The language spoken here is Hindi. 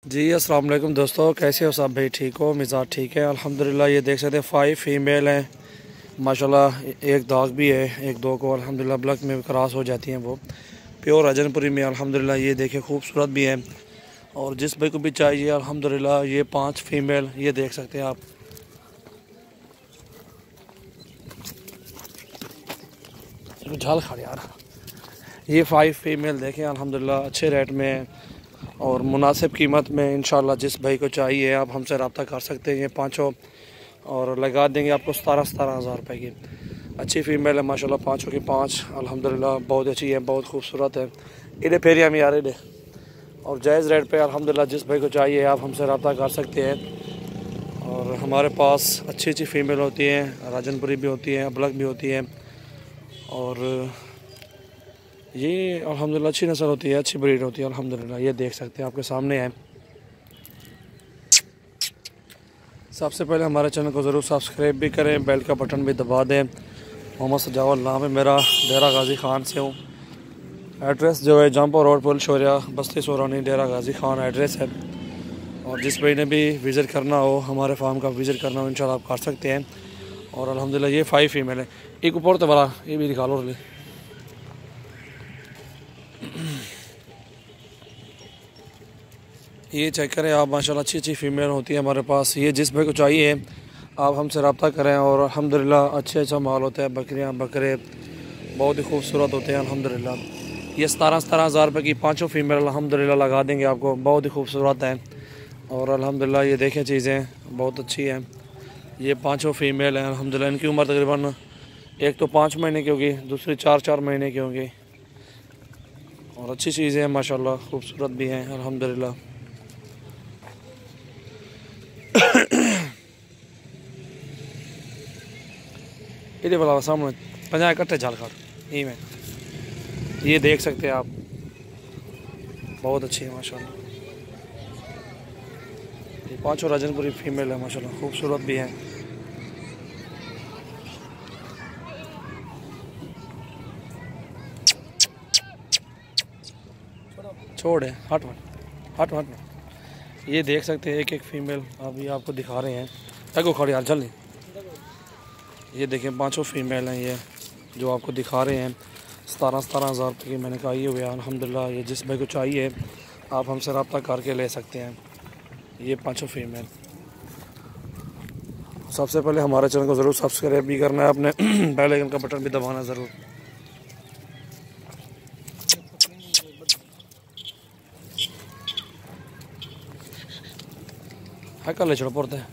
जी अस्सलाम वालेकुम दोस्तों, कैसे हो सब भाई? ठीक हो? मिजाज ठीक है अल्हम्दुलिल्लाह। ये देख सकते हैं 5 फीमेल हैं माशाल्लाह। एक दाग भी है, एक दो को अल्हम्दुलिल्लाह ब्लक में क्रॉस हो जाती हैं। वो प्योर राजनपुरी में अल्हम्दुलिल्लाह। ये देखें खूबसूरत भी हैं। और जिस भाई को भी चाहिए अल्हम्दुलिल्लाह ये 5 फीमेल ये देख सकते हैं आप। झाल खा यार। ये 5 फीमेल देखें अल्हम्दुलिल्लाह अच्छे रेट में और मुनासिब कीमत में। इंशाल्लाह जिस भाई को चाहिए आप हमसे रब्ता कर सकते हैं। ये पाँचों और लगा देंगे आपको 17,000 रुपये की। अच्छी फ़ीमेल है माशाल्लाह, पाँचों की पाँच अल्हम्दुलिल्लाह बहुत अच्छी है, बहुत खूबसूरत है। इधे फेरी हम यार इधे और जायज़ रेट पे अल्हम्दुलिल्लाह जिस भाई को चाहिए आप हमसे रब्ता कर सकते हैं। और हमारे पास अच्छी अच्छी फ़ीमेल होती हैं, राजनपुरी भी होती हैं, अबलक भी होती हैं। और ये अल्हम्दुलिल्लाह अच्छी नस्ल होती है, अच्छी ब्रीड होती है अल्हम्दुलिल्लाह। ये देख सकते हैं आपके सामने है। सबसे पहले हमारे चैनल को ज़रूर सब्सक्राइब भी करें, बेल का बटन भी दबा दें। मोहम्मद सजावल नाम है मेरा, डेरा गाज़ी ख़ान से हूँ। एड्रेस जो है जंपो रोड पुल शोरिया बस्ती सोरानी डेरा गाज़ी ख़ान एड्रेस है। और जिस भाई ने भी विज़िट करना हो, हमारे फार्म का विज़िट करना हो, इंशाल्लाह आप कर सकते हैं। और अल्हम्दुलिल्लाह ये 5 फीमेल है। एक ऊपर तो बड़ा ये भी निकालो। ये चेक करें आप माशाल्लाह, अच्छी अच्छी फ़ीमेल होती है हमारे पास। ये जिस भाई को चाहिए आप हमसे रब्ता करें। और अल्हम्दुलिल्लाह अच्छा माल होता है। बकरियां बकरे बहुत ही खूबसूरत होते हैं अल्हम्दुलिल्लाह। ये 17,000 रुपये की पाँचों फीमेल अल्हम्दुलिल्लाह लगा देंगे आपको, बहुत ही खूबसूरत हैं। और अल्हम्दुलिल्लाह ये देखें चीज़ें बहुत अच्छी हैं। ये पाँचों फीमेल हैं अल्हम्दुलिल्लाह। इनकी उम्र तकरीबन एक तो 5 महीने की होगी, दूसरी 4 महीने की होगी। और अच्छी चीज़ें हैं माशाल्लाह, खूबसूरत भी हैं अल्हम्दुलिल्लाह। ये वाला सामने 50 इकट्ठे झाल खाड़ यही में ये देख सकते हैं आप, बहुत अच्छी है माशाल्लाह। ये पांचों राजनपुरी फीमेल है माशाल्लाह, खूबसूरत भी हैं। छोड़ है हट हट हट हट। ये देख सकते हैं एक एक फीमेल अभी आपको दिखा रहे हैं। तको खड़ी यार जल्दी। ये देखें पांचों फीमेल हैं ये जो आपको दिखा रहे हैं। 17,000 रुपये की मैंने कहा ये हुआ अल्हम्दुलिल्लाह। ये जिस भाई को चाहिए आप हमसे रब्ता करके ले सकते हैं। ये पांचों फीमेल। सबसे पहले हमारे चैनल को ज़रूर सब्सक्राइब भी करना है आपने, बेल आइकन का बटन भी दबाना ज़रूर। है कल ले छोड़ पड़ते हैं।